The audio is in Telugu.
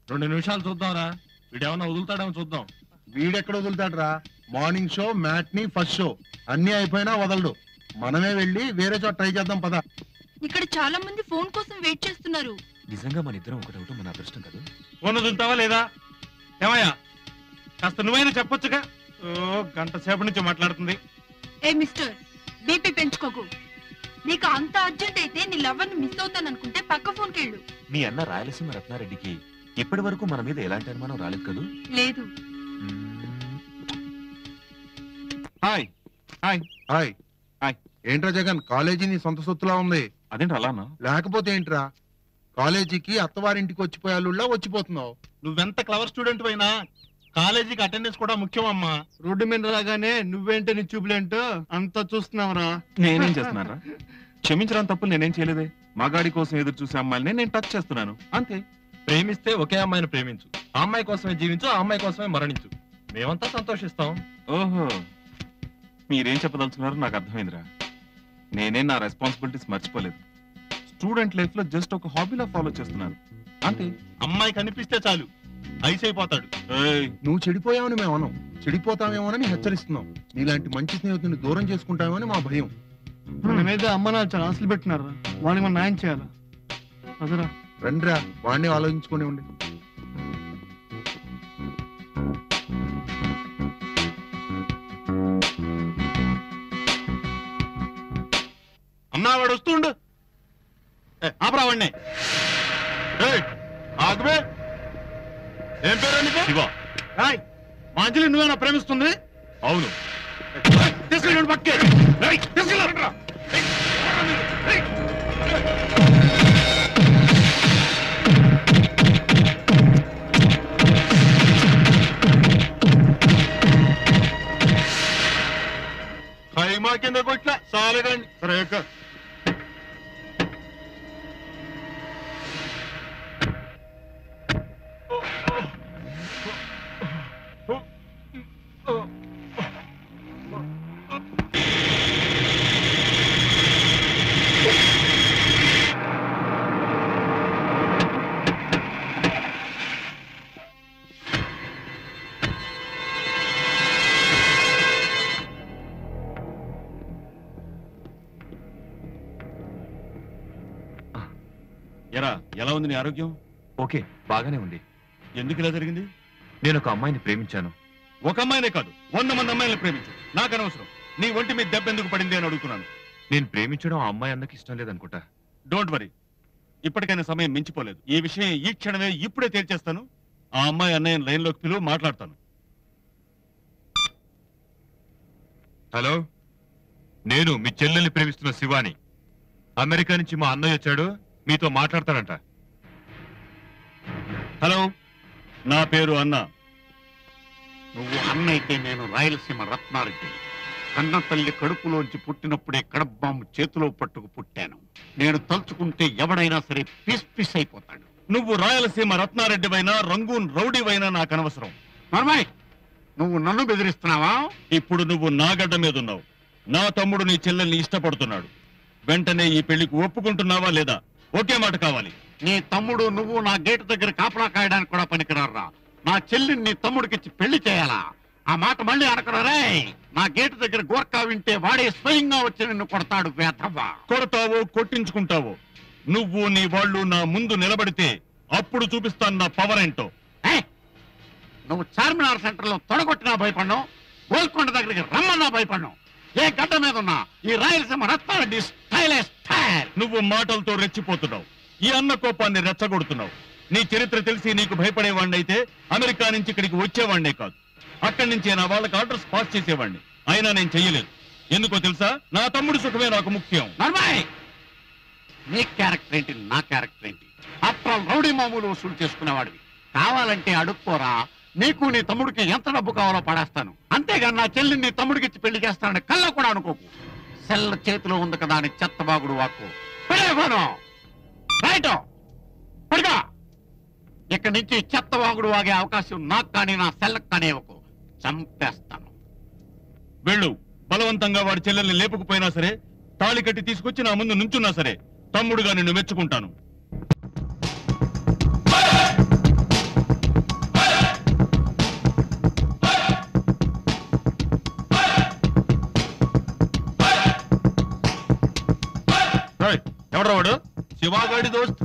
2 నిమిషాలు చూద్దాంరా, వీడేమన్నా వదులుతాడేమో చూద్దాం. వీడెక్కడ వదులుతాడు రా? Morning show, matinee, first show అన్ని అయిపోయినా వదలడు. మనమే వెళ్ళి వేరే చోట ట్రై చేద్దాం పద. ఇక్కడ చాలా మంది ఫోన్ కోసం వెయిట్ చేస్తున్నారు. నిజంగా మన ఇద్దరం ఒకటవటం మన అదృష్టం కదా. ఫోన్ వదులుతావా లేదా? ఏమయ్యా, కాస్త నువ్వైనా చెప్పొచ్చుగా. గంట సేపటి నుంచి మాట్లాడుతుంది. ఏ మిస్టర్, బీపీ పెంచుకోకు. నీకు అంత అర్జెంట్ అయితే నీ లవర్ ని మిస్ అవుతాననుకుంటే పక్క ఫోన్ కెళ్ళు. మీ అన్న రాయలసీమ రత్నారెడ్డికి ఇప్పటి వరకు మన మీద ఎలాంటి అనుమానం రాలేదు కదూ? లేదు. Hi hi hi hi. ఏంట్రా జగన్, కాలేజీ నీ సొంత సొత్తులా ఉంది. అదేంటి అలానా? లేకపోతే ఏంట్రా, కాలేజీకి అత్తవారింటికి వచ్చిపోయాళ్ళులా వచ్చిపోతున్నావు. నువ్వెంత క్లవర్ స్టూడెంట్ అయినా కాలేజీకి అటెండెన్స్ కూడా ముఖ్యం అమ్మా. రోడ్డు మీద రాగానే నువ్వేంటే నీ చూపులేంటో అంతా చూస్తున్నావురా. నేనేం చేస్తున్నారా? క్షమించడం తప్పు నేనేం చేయలేదే. మగాడి కోసం ఎదురు చూసే అమ్మాయిని నేను టచ్ చేస్తున్నాను అంతే. ప్రేమిస్తే ఒకే అమ్మాయిని ప్రేమించు, ఆ అమ్మాయి కోసమే జీవించు, ఆ అమ్మాయి కోసమే మరణించు. మేమంతా సంతోషిస్తాం. ఓహో, మీరేం చెప్పదలుచుకున్నారో నాకు అర్థమైందిరా. నేనేం నా రెస్పాన్సిబిలిటీస్ మర్చిపోలేదు. స్టూడెంట్ లైఫ్ లో జస్ట్ ఒక హాబీలా ఫాలో చేస్తున్నాను అంతే. అమ్మాయి కనిపిస్తే చాలు ఐస్ అయిపోతాడు. నువ్వు చెడిపోయావని మేము అనం, చెడిపోతావేమోనని హెచ్చరిస్తున్నాం. నీలాంటి మంచి స్నేహితుని దూరం చేసుకుంటామని మా భయం. మన మీద అమ్మ నాన్న చాలా ఆశలు పెట్టినారా, వాడిని మనం న్యాయం చేయాలా? అదరా రండిరా, వాడిని ఆలోచించుకుని ఉండి. అన్నా వాడు వస్తుండు. ఆపరావాడిని. ఆగమే. ఏం పేరు నీకు? శివ. మా అంజలి నువ్వేనా ప్రేమిస్తుంది? అవును. తీసుకెళ్ళండి పక్కే. తీసుకెళ్ళండి. ఖైమా కింద కొట్ల సాలగండి. సరే ఎలా ఉంది నీ ఆరోగ్యం? ఓకే, బాగానే ఉంది. ఎందుకు ఇలా జరిగింది? నేను ఒక అమ్మాయిని ప్రేమించాను. ఒక అమ్మాయినే కాదు, 100 మంది అమ్మాయిలను ప్రేమించు. నాకు అనవసరం. నీ ఒంటి మీద దెబ్బ ఎందుకు పడింది అని అడుగుతున్నాను. నేను ప్రేమించడం ఆ అమ్మాయి అన్నకి ఇష్టం లేదనుకుంటా. డోంట్ వరీ, ఇప్పటికైనా సమయం మించిపోలేదు. ఈ విషయం ఈ క్షణమే ఇప్పుడే తేల్చేస్తాను. ఆ అమ్మాయి అన్నయ్య లైన్లోకి పిలువు, మాట్లాడతాను. హలో, నేను మీ చెల్లెల్ని ప్రేమిస్తున్న శివాని. అమెరికా నుంచి మా అన్నయ్య వచ్చాడు, మీతో మాట్లాడతాడంట. హలో, నా పేరు అన్న. నువ్వు అన్నైతే నేను రాయలసీమ రత్నారెడ్డి. కన్న తల్లి కడుపులోంచి పుట్టినప్పుడే కడబాంబు చేతిలో పట్టుకు పుట్టాను. నేను తలుచుకుంటే ఎవడైనా సరే పీస్ పీస్ అయిపోతాడు. నువ్వు రాయలసీమ రత్నారెడ్డివైనా రంగూన్ రౌడీవైనా నాకు అనవసరం. నర్మాయ్, నువ్వు నన్ను బెదిరిస్తున్నావా? ఇప్పుడు నువ్వు నా గడ్డ మీద ఉన్నావు. నా తమ్ముడు నీ చెల్లెల్ని ఇష్టపడుతున్నాడు. వెంటనే ఈ పెళ్లికి ఒప్పుకుంటున్నావా లేదా? ఒకే మాట కావాలి. నీ తమ్ముడు నువ్వు నా గేటు దగ్గర కాపలా కాయడానికి కూడా పనికిరారా. నా చెల్లిని నీ తమ్ముడికిచ్చి పెళ్లి చేయాలా? ఆ మాట మళ్ళీ అనకరారే. నా గేటు దగ్గర గోర్ఖా వింటే వాడే స్వయంగా వచ్చి నిన్ను కొడతాడు. వేధవ్వా, కొడతావో కొట్టించుకుంటావో, నువ్వు నీ వాళ్ళు నా ముందు నిలబడితే అప్పుడు చూపిస్తాను నా పవర్ ఏంటో. నువ్వు చార్మినార్ సెంటర్ లో తొడగొట్టినా భయపడ్ను, గోల్కొండ దగ్గరికి రమ్మన్నా భయపడ్ను. ఏ గడ్డ మీద ఉన్నా ఈ రాయలసీమ రత్నారెడ్డి స్టైలే స్టైల్. నువ్వు మాటలతో రెచ్చిపోతున్నావు, ఈ అన్న కోపాన్ని రెచ్చగొడుతున్నావు. నీ చరిత్ర తెలిసి నీకు భయపడేవాడిని అయితే అమెరికా నుంచి ఇక్కడికి వచ్చేవాడినే కాదు, అక్కడి నుంచే నా వాళ్ళకి ఆర్డర్స్ పాస్ చేసేవాడిని. అయినా నేను చెయ్యలేదు. ఎందుకో తెలుసా? నా తమ్ముడు సుఖమే నాకు ముఖ్యం. నీ క్యారెక్టర్ ఏంటి, నా క్యారెక్టర్ ఏంటి? అప్పుడు రౌడీ మామూలు వసూలు చేసుకునేవాడివి. కావాలంటే అడుక్కోరా, నీకు నీ తమ్ముడికి ఎంత డబ్బు కావాలో పడేస్తాను. అంతేగాని నా చెల్లిని నీ తమ్ముడికి ఇచ్చి పెళ్లి చేస్తానని కళ్ళ కూడా అనుకోకు. సెల్ చేతిలో ఉంది కదా అని చెత్తబాగుడు వాక్కు. ఇక్కడి నుంచి చెత్తబాగుడు వాగే అవకాశం నాకు కానీ నా సెల్లకు కానీ ఇవ్వకు. చంపేస్తాను. వెళ్ళు. బలవంతంగా వాడి చెల్లెల్ని లేపుకుపోయినా సరే, తాళి కట్టి తీసుకొచ్చి నా ముందు నుంచున్నా సరే, తమ్ముడుగా నిన్ను మెచ్చుకుంటాను. ఎవడ్రా వాడు? శివాగాడి దోస్త్.